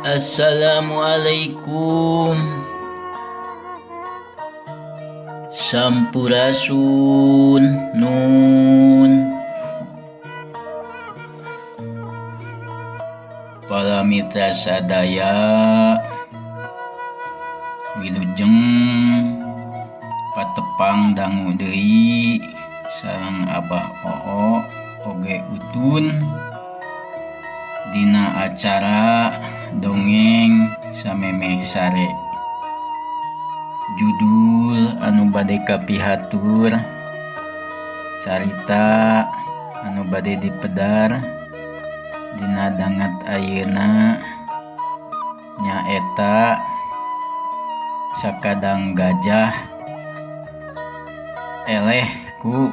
Assalamualaikum. Sampurasun nun. Para mitra sadaya, wilujeng patepang dangu deui sareng Abah Oo oge Utun dina acara dongeng samemeh sare. Judul anu bade kapihatur carita anu bade dipedar dina dangat ayeuna nyaeta sakadang gajah eleh ku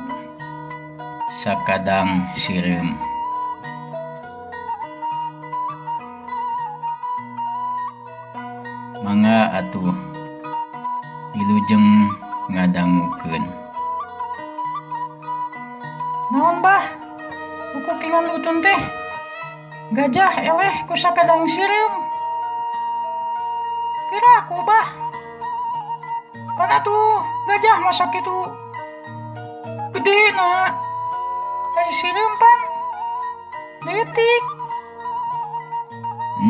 sakadang sireum. Mangga atuh wilujeng ngadangukeun. Naon bah? Ku kupingan Utun teh gajah eleh ku sakadang sireum. Piraku bah? Pan atuh gajah masa kitu gede na. Dari sireum pan leutik.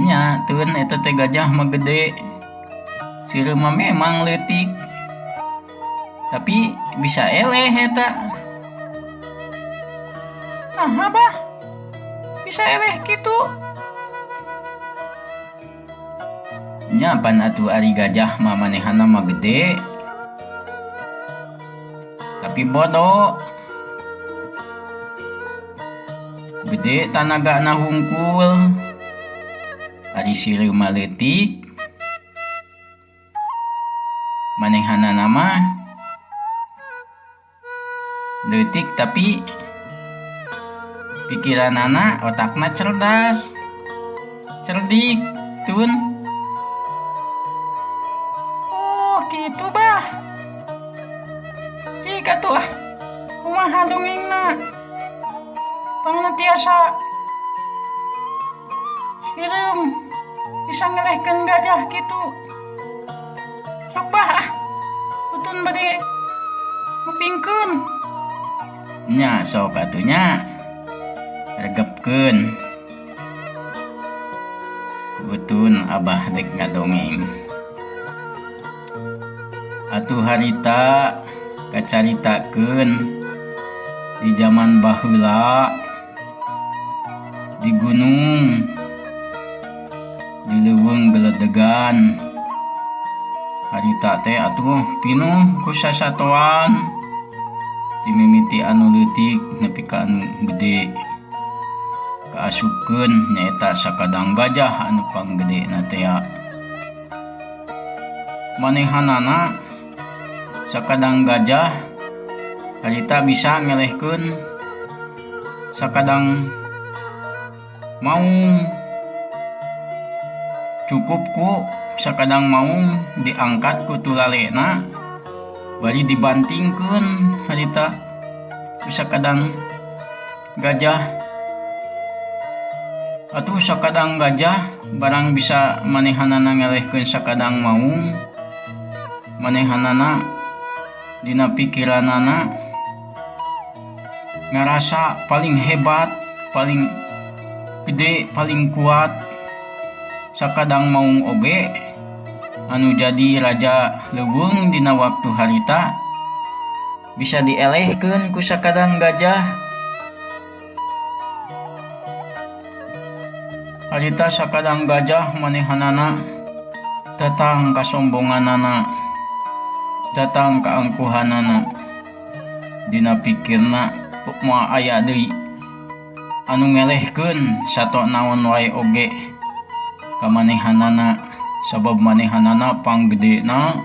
Nya teun eta teh gajah mah gede. Sireum mah memang leutik. Tapi bisa eleh eta. Nah bah? Bisa eleh kitu. Nya pan atuh ari gajah mah manehana mah gede. Tapi bodoh. Gede tanagana hungkul. Ari sireum mah leutik. Manehana nama leutik tapi pikiranana otakna cerdas. Cerdik tun. Oh gitu bah. Jika tuh kumaha dongengna pangnetiasa sireum bisa ngelehkeun gajah gitu. Coba Utun bade ngupingkeun. Nya sok atunya regepkeun. Utun Abah dek ngadongeng. Atuh harita kacaritakeun di zaman baheula di gunung di leuweung geledegan. Harita teh atuh pinuh ku sasatoan ti mimiti anu leutik nepi ka anu gede. Kaasupkeun nyaeta sakadang gajah anu panggedena teh. Manehanana sakadang gajah harita bisa ngelehkeun sakadang maung. Cukup ku sakadang maung diangkat ku tulalena bari dibantingkeun harita ku sakadang gajah. Atuh sakadang gajah barang bisa manehanana ngelehkeun sakadang maung. Manehanana dina pikiranana ngarasa paling hebat, paling gede, paling kuat. Sakadang maung oge anu jadi raja leuweung dina waktu harita bisa dielehkeun ku sakadang gajah. Harita sakadang gajah manehanana datang kasombonganana, datang kaangkuhanana. Dina pikirna moal aya deui anu ngelehkeun sato naon wae oge ka manehanana sabab manehanana panggedena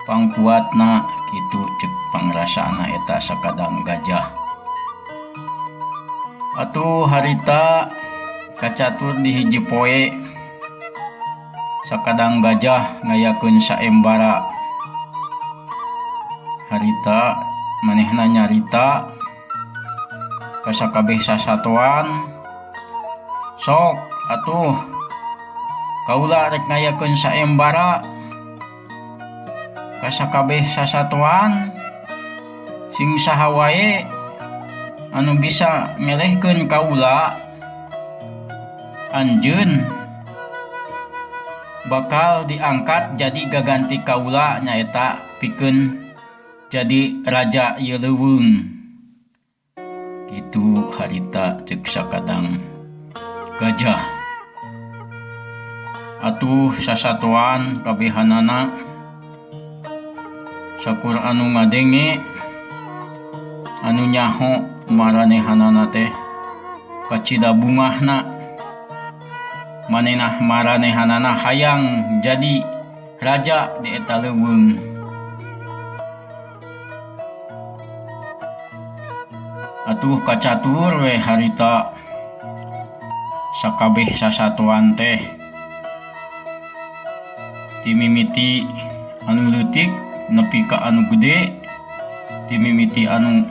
pangkuatna kitu ceuk pangrasana eta sakadang gajah. Atuh harita kacatur di hiji poe sakadang gajah ngayakeun saembara. Harita manehna nyarita ka sakabeh sasatoan, sok atuh kaula rek ngayakeun saembara ka sakabeh sasatuan sing saha wae anu bisa ngelehkeun kaula, anjeun bakal diangkat jadi gaganti kaula nyaeta pikeun jadi raja ieu leuweung. Kitu harita ceuk sakadang gajah. Atuh sasatuan kabehanana sakur anu ngadenge anu nyaho maranehanana teh kacida bungahna, manenah maranehanana hayang jadi raja di eta leuweung. Atuh kacatur we harita sakabeh sasatuan teh timimiti anu leutik nepi ka anu gede, timimiti anu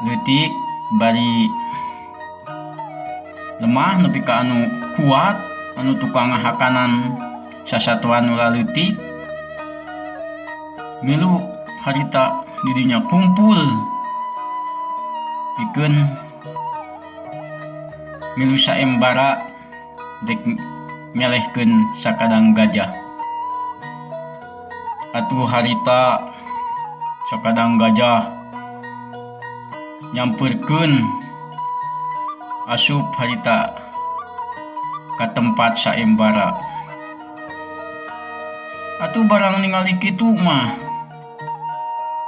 leutik bari lemah nepi ka anu kuat, anu tukang ngahakanan sasatuan ulah leutik. Milu harita didinya kumpul pikeun milu saembara dek nyalehkeun sakadang gajah. Atuh harita sakadang gajah nyamperkeun asup harita ka tempat saembara. Atuh barang ningali kitu mah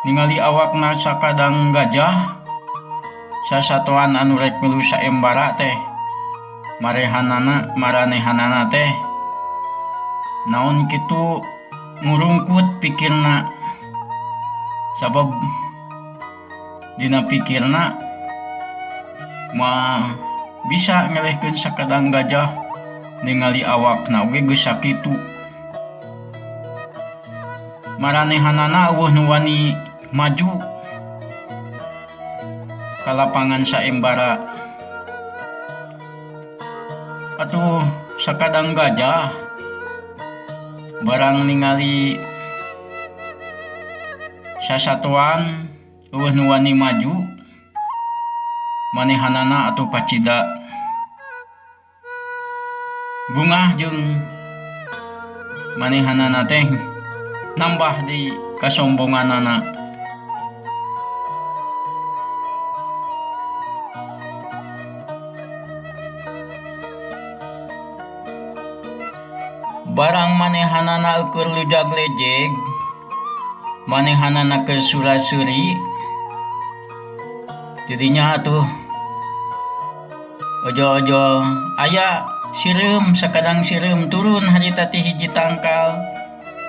ningali awakna sakadang gajah sasatuan anu rek milu saembara teh maranehanana teh naon kitu ngurungkut pikirna, sabab dina pikirna mah bisa ngelehkeun sakadang gajah ningali awakna oge geus sakitu. Maranehanana eueuh nu wani maju ka lapangan saembara. Atuh sakadang gajah barang ningali sasatuan eueuh nu wani maju manehanana atuh kacida bungah jeung manehanana teh nambah di kasombonganana. Barang manehanana ukur lujag-lejeg, manehanana ke surasuri, jadinya atuh ojo-ojo aya sireum sakadang sireum turun harita ti hiji tangkal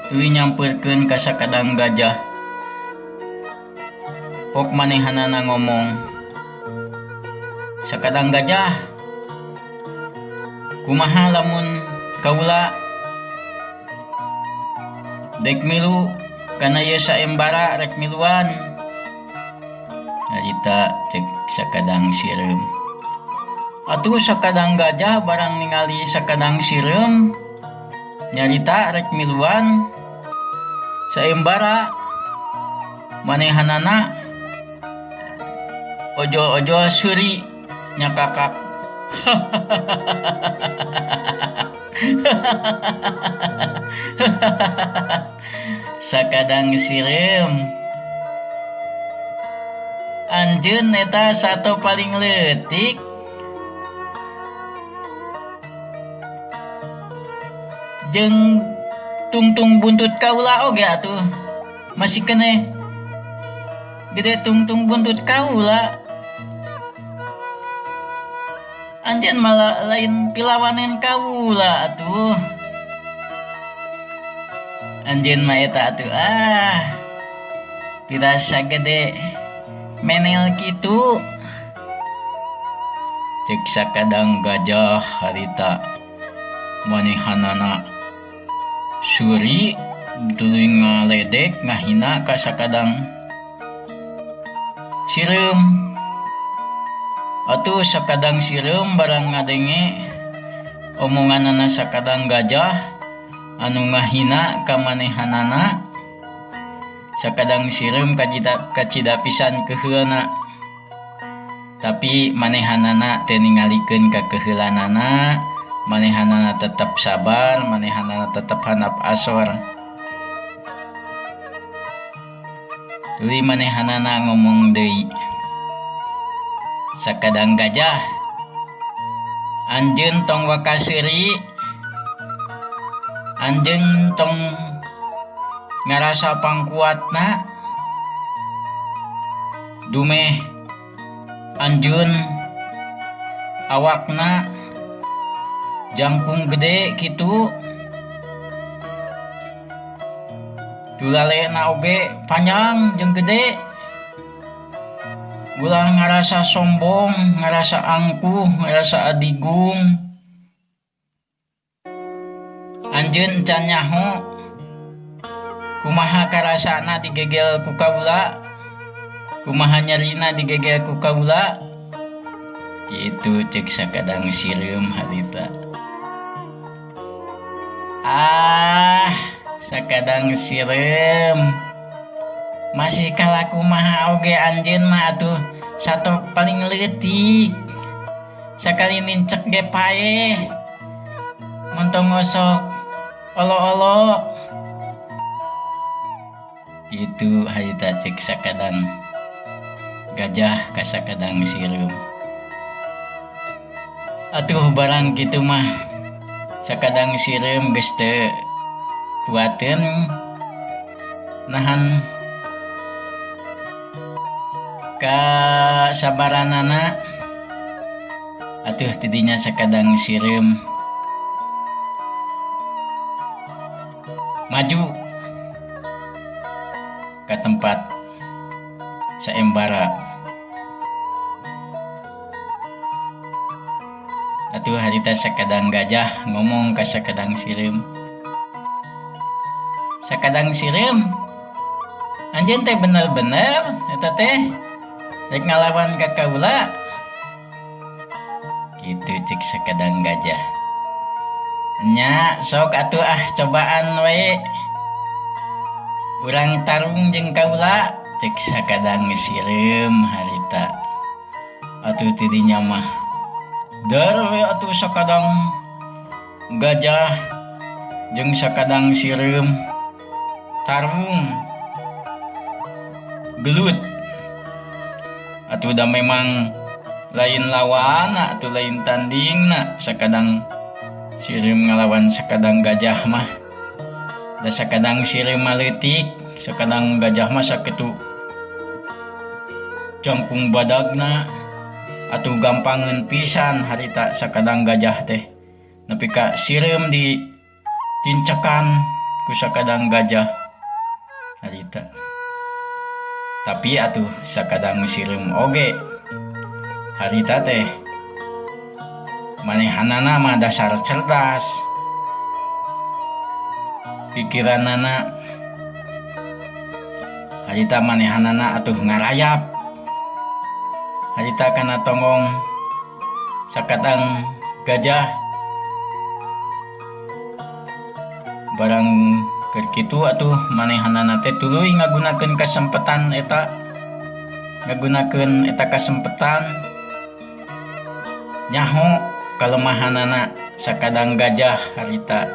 tuluy nyamperkeun ka sakadang gajah. Pok manehanana ngomong, sakadang gajah, kumaha lamun kaula dek milu kana ye saembara rek miluan. Harita cek sakadang sireum. Atuh sakadang gajah barang ningali sakadang sireum nyarita rek miluan saembara, manehanana ojo-ojo suri nyakakak. Sakadang sireum, anjeun eta sato paling leutik. Jeung tungtung buntut kaula oge atuh masih keneh gede tungtung buntut kaula. Anjeun malah lain pilawanen kaula atuh. Anjeun mah eta atuh pirasa gede menel kitu. Cek sakadang gajah harita manehanana suri tuluy ngaledek ngahina ka sakadang sireum. Atuh sakadang sireum barang ngadenge omonganana sakadang gajah anu ngahina ka manehanana, sakadang sireum kacida pisan keheulana. Tapi manehanana teu ningalikeun ka keheulanana, manehanana tetap sabar, manehanana tetap handap asor. Tuluy manehanana ngomong deui. Sakadang gajah, anjeun tong wakaseuri, anjeun tong ngarasa pangkuatna, dumeh anjeun awakna jangkung gede kitu, tulalena oge panjang jeung gede. Ulah ngarasa sombong, ngarasa angkuh, ngarasa adigung. Anjeun can nyaho kumaha karasana digegel ku kaula, kumaha nyarina digegel ku kaula. Kitu ceuk sakadang sireum harita. Sakadang sireum masih kalah kumaha oge anjeun mah atuh sato paling leutik. Sakali nincek ge paeh, mun tong ngosok olo-olo. Itu harita ceuk sakadang gajah ka sakadang sireum. Atuh barang kitu mah sakadang sireum geus teu kuateun nahan kasabaranana. Atuh tidinya sakadang sireum maju ke tempat saembara. Atuh harita sakadang gajah ngomong ka sakadang sireum. Sakadang sireum, anjeun teh bener-bener eta teh rek ngalawan ka kaula. Kitu ceuk sakadang gajah. Nya sok atuh cobaan we. Urang tarung jeung kaula, ceuk sakadang sireum harita. Atuh tidinya mah dar we atuh sakadang gajah jeung sakadang sireum tarung gelut. Atuh da memang lain lawana, atuh lain tandingna sakadang sireum ngalawan sakadang gajah mah. Da sakadang sireum mah leutik, sakadang gajah mah sakitu jangkung badagna. Atuh gampangeun pisan harita sakadang gajah teh nepi ka sireum ditincekan ku sakadang gajah harita. Tapi atuh sakadang sireum oge harita teh manehanana mah dasar cerdas, pikiranana harita manehanana atuh ngarayap. Harita kana tongong sakadang gajah barang keur kitu atuh manehanana teh tuluy ngagunakeun kasempetan eta, ngagunakeun eta kasempetan nyaho kalemahanana sakadang gajah harita.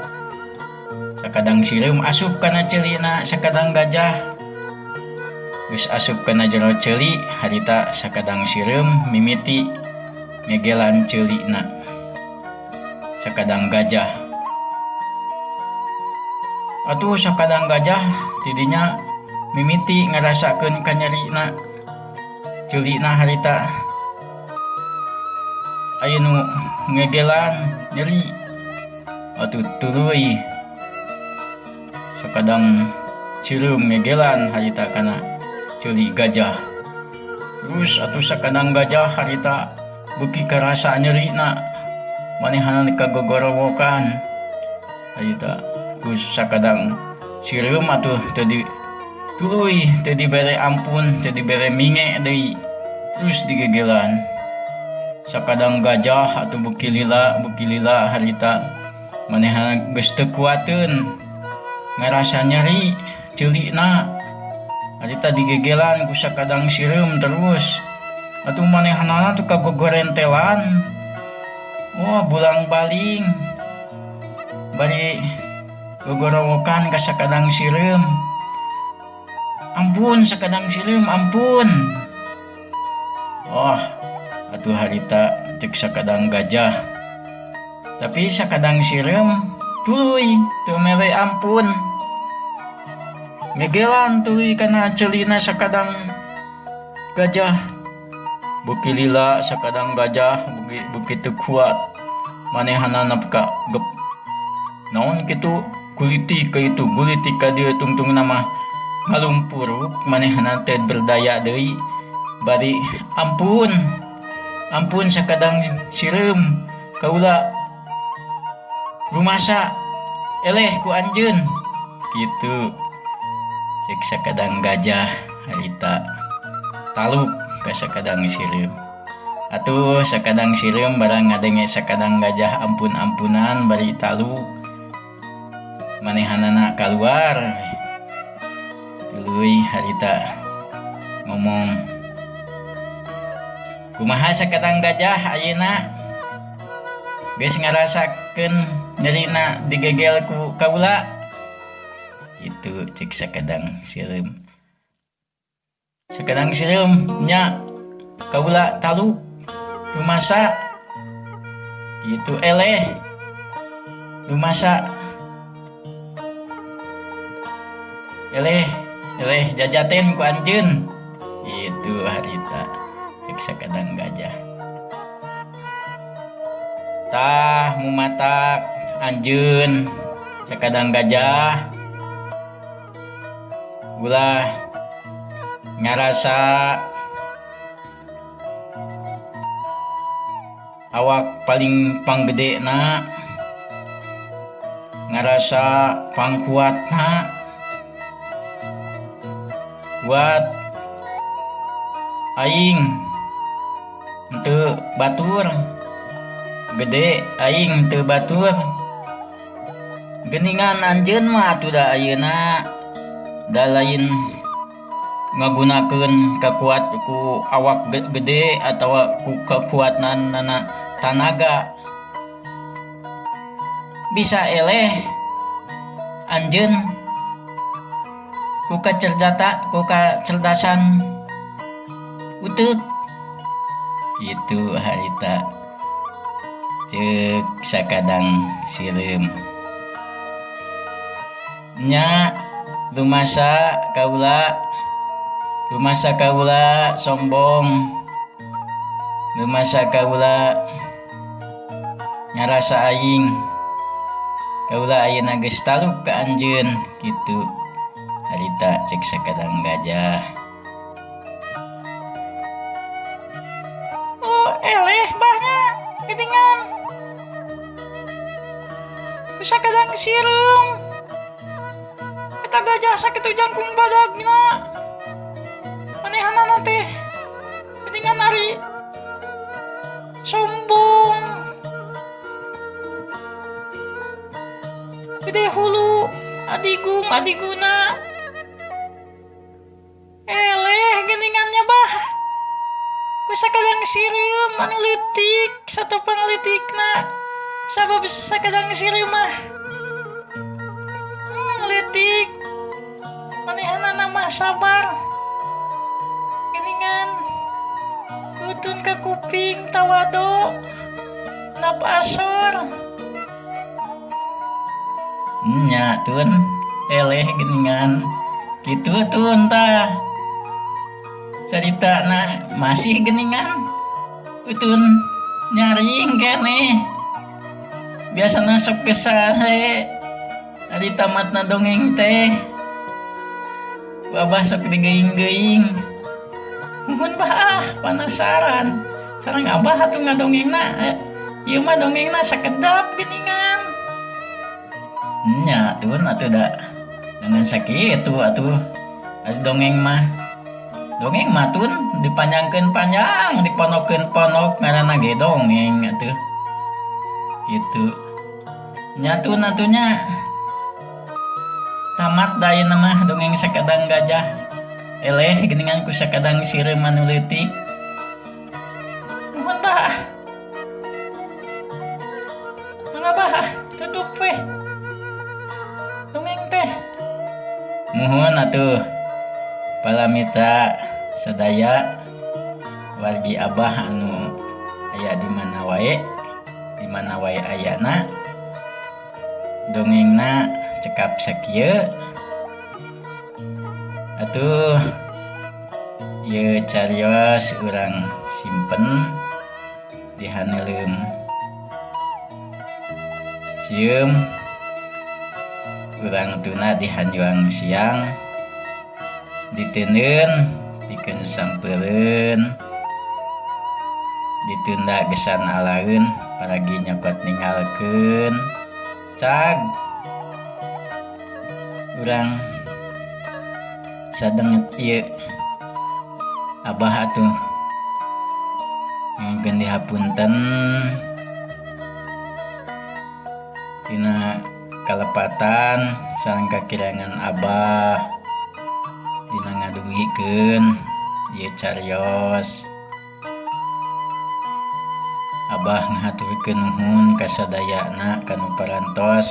Sakadang sireum asup kana ceulina sakadang gajah, geus asup kana jero ceuli harita sakadang sireum mimiti ngegelan ceulina sakadang gajah. Atuh sakadang gajah tidinya mimiti ngarasakeun kanyarina ceulina harita. Aya nu ngegelan nyeri. Atuh tuluy sakadang sireum ngegelan harita kana ceuli gajah. Terus atuh sakadang gajah harita beuki karasa nyerina, manehanana kagogorowokan harita. Terus sakadang sireum atuh tuluy teu dibere ampun, teu dibere minge deui, terus digegelan. sakadang gajah atau bukilila harita manehna geus teu kuateun ngarasa nyeri ceulikna harita digegelan ku sakadang sireum terus atuh manehna tuh kagogorentelan bulang baling bari gogorowokan ka sakadang sireum. Ampun sakadang sireum ampun. Atuh harita cek sakadang gajah. Tapi sakadang sireum tuluy teu mere ampun. Ngegelan tuluy kana ceulina sakadang gajah. Bukilila sakadang gajah begitu kuat. Manehana napka gep. Naon kitu guliti ka dieu tungtung nama ngalumpur manehna teh berdaya deui. Bari ampun sakadang sireum kaula rumasa eleh ku anjeun kitu cek sakadang gajah harita taluk ka sakadang sireum. Atuh sakadang sireum barang ngadenge sakadang gajah ampun-ampunan bari taluk manehanana keluar tuluy harita ngomong kumaha sakadang gajah ayeuna geus ngarasakeun nyerina digegel ku kaula kitu cek sakadang sireum nya kaula taluk rumasa kitu eleh rumasa eleh jajaten ku anjeun itu harita cek sakadang gajah. Tah mumatak anjeun sakadang gajah ulah ngarasa awak paling panggedena ngarasa pangkuatna kuat aing teu batur gede aing teu batur geuningan anjeun mah atuh da ayeuna da lain ngagunakeun kakuat ku awak gede atawa ku kekuatan nana tanaga bisa eleh anjeun ku kacerdasan uteuk gitu harita cek sakadang sireum nya rumasa kaula sombong rumasa kaula ngarasa aing kaula ayeuna geus taluk ka anjeun kitu harita cek sakadang gajah. Eleh bahnya geuningan ku sakadang sireum eta gajah sakitu jangkung badagna manehanana teh geuningan ari sombong gede hulu adiguna eleh geuningannya bah ku sakadang sireum anu leutik satopang leutikna sabab sakadang sireum mah leutik manehanana mah sabar geuningan kutun ka kuping tawado nap asor nya tun eleh geuningan kitu tun tah carita na masih geuningan utun nyaring keneh biasana sok kesahe ari tamatna dongeng teh babah sok digeing-geing muhun bah penasaran sareng abah atuh ngadongengna ieu mah dongengna sakedap geuningan nya tun atuh da dengan sakitu atuh dongeng mah Dongeng matun dipanjangkeun panjang, diponokeun ponok ngaranna ge dongeng atuh. Gitu. Nyatun atunya tamat dayeuna mah dongeng sakadang gajah. Eleh geuningan ku sakadang sireum anu leutik. Nuhun bah. Mangga bah, tutup weh. Dongeng teh. Muhun atuh palamita sadaya wargi Abah anu aya di mana wae ayana. Dongengna cekap sakieu. Atuh ieu carios urang simpen di handeuleum sieum urang tuna di hanjuang siang diteuneun pikeun sampeureun ditunda gesan alaeun paragi nyokot ninggalkeun cag urang sadenget ieu Abah atuh ngeukeun dihapunten tina kalepatan sareng kakirangan Abah dina ngadungikeun ieu carios. Abah ngahaturkeun nuhun ka sadayana kanu parantos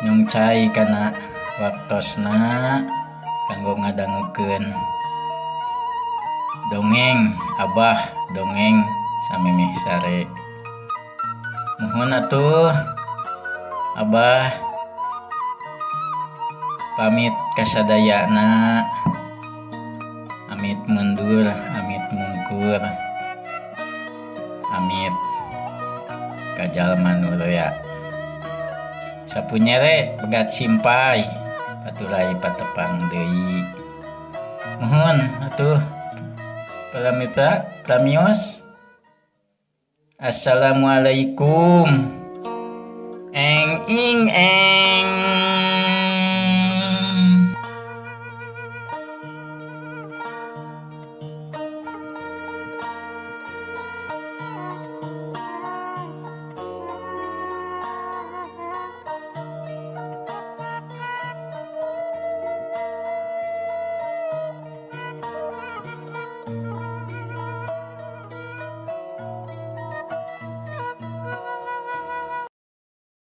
nyongcai kana waktosna kanggo ngadangukeun dongeng Abah dongeng samemeh sare. Muhun atuh Abah pamit ka sadayana. Amit mundur, amit mungkur. Amit ka jalma nu loya. Sapunyere begat simpai paturai patepang deui. Muhun atuh palamita tamios. Assalamualaikum.